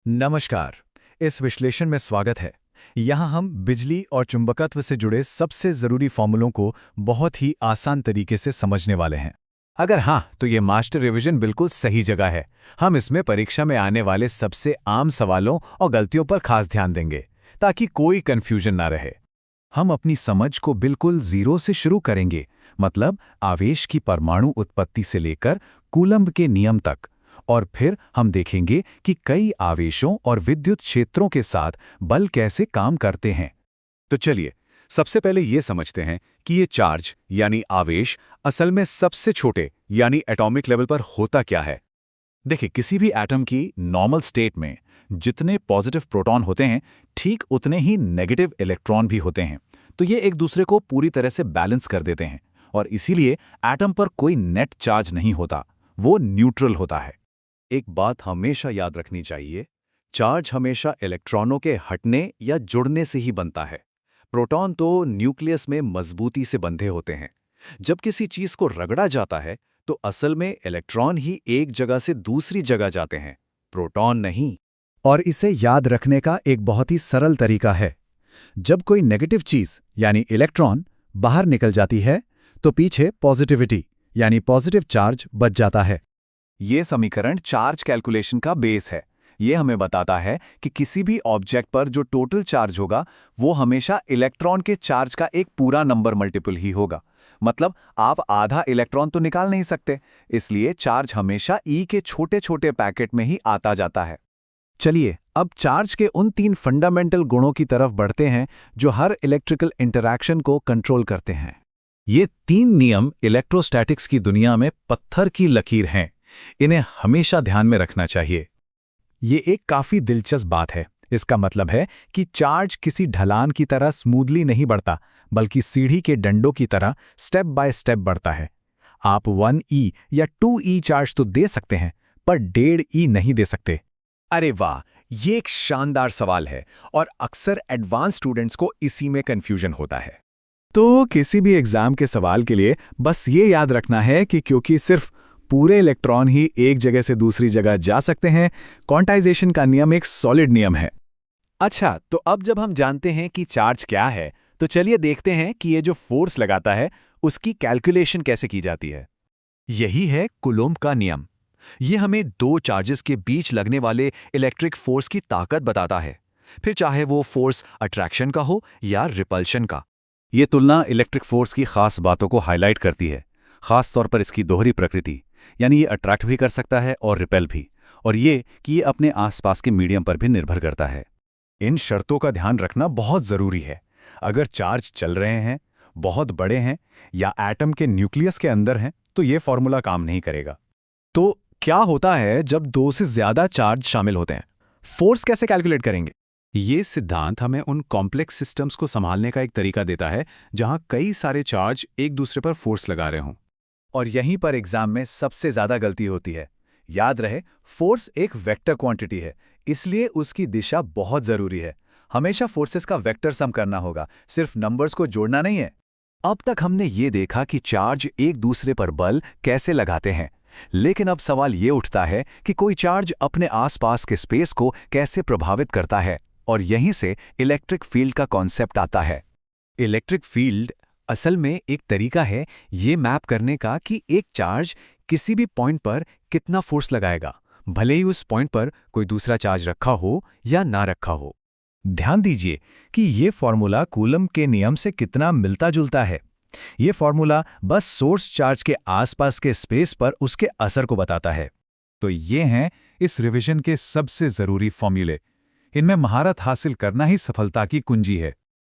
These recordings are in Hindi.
नमस्कार। इस विश्लेषण में स्वागत है। यहाँ हम बिजली और चुंबकत्व से जुड़े सबसे ज़रूरी फॉर्मूलों को बहुत ही आसान तरीके से समझने वाले हैं। अगर हाँ, तो ये मास्टर रिवीजन बिल्कुल सही जगह है। हम इसमें परीक्षा में आने वाले सबसे आम सवालों और गलतियों पर खास ध्यान देंगे, ताकि कोई कन्फ्यूजन ना रहे। हम अपनी समझ को बिल्कुल जीरो से शुरू करेंगे, मतलब आवेश की परमाणु उत्पत्ति से लेकर कूलम्ब के नियम तक। और फिर हम देखेंगे कि कई आवेशों और विद्युत क्षेत्रों के साथ बल कैसे काम करते हैं। तो चलिए, सबसे पहले ये समझते हैं कि ये चार्ज यानी आवेश असल में सबसे छोटे यानी एटॉमिक लेवल पर होता क्या है। देखिए, किसी भी एटम की नॉर्मल स्टेट में जितने पॉजिटिव प्रोटॉन होते हैं, ठीक उतने ही नेगेटिव इलेक्ट्रॉन भी होते हैं। तो ये एक दूसरे को पूरी तरह से बैलेंस कर देते हैं, और इसीलिए एटम पर कोई नेट चार्ज नहीं होता, वो न्यूट्रल होता है। एक बात हमेशा याद रखनी चाहिए, चार्ज हमेशा इलेक्ट्रॉनों के हटने या जुड़ने से ही बनता है। प्रोटॉन तो न्यूक्लियस में मजबूती से बंधे होते हैं। जब किसी चीज को रगड़ा जाता है तो असल में इलेक्ट्रॉन ही एक जगह से दूसरी जगह जाते हैं, प्रोटॉन नहीं। और इसे याद रखने का एक बहुत ही सरल तरीका है। जब कोई नेगेटिव चीज यानी इलेक्ट्रॉन बाहर निकल जाती है, तो पीछे पॉजिटिविटी यानी पॉजिटिव चार्ज बच जाता है। ये समीकरण चार्ज कैलकुलेशन का बेस है। ये हमें बताता है कि किसी भी ऑब्जेक्ट पर जो टोटल चार्ज होगा, वो हमेशा इलेक्ट्रॉन के चार्ज का एक पूरा नंबर मल्टीपल ही होगा। मतलब आप आधा इलेक्ट्रॉन तो निकाल नहीं सकते, इसलिए चार्ज हमेशा ई के छोटे छोटे पैकेट में ही आता जाता है। चलिए, अब चार्ज के उन 3 फंडामेंटल गुणों की तरफ बढ़ते हैं जो हर इलेक्ट्रिकल इंटरैक्शन को कंट्रोल करते हैं। ये 3 नियम इलेक्ट्रोस्टैटिक्स की दुनिया में पत्थर की लकीर हैं। इन्हें हमेशा ध्यान में रखना चाहिए। ये एक काफी दिलचस्प बात है। इसका मतलब है कि चार्ज किसी ढलान की तरह स्मूथली नहीं बढ़ता, बल्कि सीढ़ी के डंडों की तरह स्टेप बाय स्टेप बढ़ता है। आप 1E या 2E चार्ज तो दे सकते हैं, पर 1.5E नहीं दे सकते। अरे वाह, ये एक शानदार सवाल है, और अक्सर एडवांस स्टूडेंट्स को इसी में कंफ्यूजन होता है। तो किसी भी एग्जाम के सवाल के लिए बस ये याद रखना है कि क्योंकि सिर्फ पूरे इलेक्ट्रॉन ही एक जगह से दूसरी जगह जा सकते हैं, क्वांटाइजेशन का नियम एक सॉलिड नियम है। अच्छा, तो अब जब हम जानते हैं कि चार्ज क्या है, तो चलिए देखते हैं कि ये जो फोर्स लगाता है, उसकी कैलकुलेशन कैसे की जाती है। यही है कूलोम्ब का नियम। ये हमें दो चार्जेस के बीच लगने वाले इलेक्ट्रिक फोर्स की ताकत बताता है, फिर चाहे वो फोर्स अट्रैक्शन का हो या रिपल्शन का। ये तुलना इलेक्ट्रिक फोर्स की खास बातों को हाईलाइट करती है, खास तौर पर इसकी दोहरी प्रकृति, यानी ये अट्रैक्ट भी कर सकता है और रिपेल भी, और ये कि ये अपने आसपास के मीडियम पर भी निर्भर करता है। इन शर्तों का ध्यान रखना बहुत जरूरी है। अगर चार्ज चल रहे हैं, बहुत बड़े हैं या एटम के न्यूक्लियस के अंदर हैं, तो ये फॉर्मूला काम नहीं करेगा। तो क्या होता है जब 2 से ज्यादा चार्ज शामिल होते हैं? फोर्स कैसे कैलकुलेट करेंगे? ये सिद्धांत हमें उन कॉम्प्लेक्स सिस्टम्स को संभालने का एक तरीका देता है जहां कई सारे चार्ज एक दूसरे पर फोर्स लगा रहे हों। और यहीं पर एग्जाम में सबसे ज्यादा गलती होती है। याद रहे, फोर्स एक वेक्टर क्वांटिटी है, इसलिए उसकी दिशा बहुत जरूरी है। हमेशा फोर्सेस का वेक्टर सम करना होगा, सिर्फ नंबर्स को जोड़ना नहीं है। अब तक हमने ये देखा कि चार्ज एक दूसरे पर बल कैसे लगाते हैं, लेकिन अब सवाल ये उठता है कि कोई चार्ज अपने आसपास के स्पेस को कैसे प्रभावित करता है, और यहीं से इलेक्ट्रिक फील्ड का कॉन्सेप्ट आता है। इलेक्ट्रिक फील्ड असल में एक तरीका है ये मैप करने का कि एक चार्ज किसी भी पॉइंट पर कितना फोर्स लगाएगा, भले ही उस पॉइंट पर कोई दूसरा चार्ज रखा हो या ना रखा हो। ध्यान दीजिए कि ये फॉर्मूला कूलम्ब के नियम से कितना मिलता जुलता है। ये फॉर्मूला बस सोर्स चार्ज के आसपास के स्पेस पर उसके असर को बताता है। तो ये हैं इस रिवीजन के सबसे जरूरी फॉर्मूले। इनमें महारत हासिल करना ही सफलता की कुंजी है।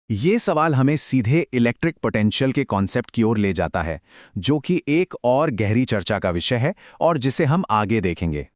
ये सवाल हमें सीधे इलेक्ट्रिक पोटेंशियल के कॉन्सेप्ट की ओर ले जाता है, जो कि एक और गहरी चर्चा का विषय है और जिसे हम आगे देखेंगे।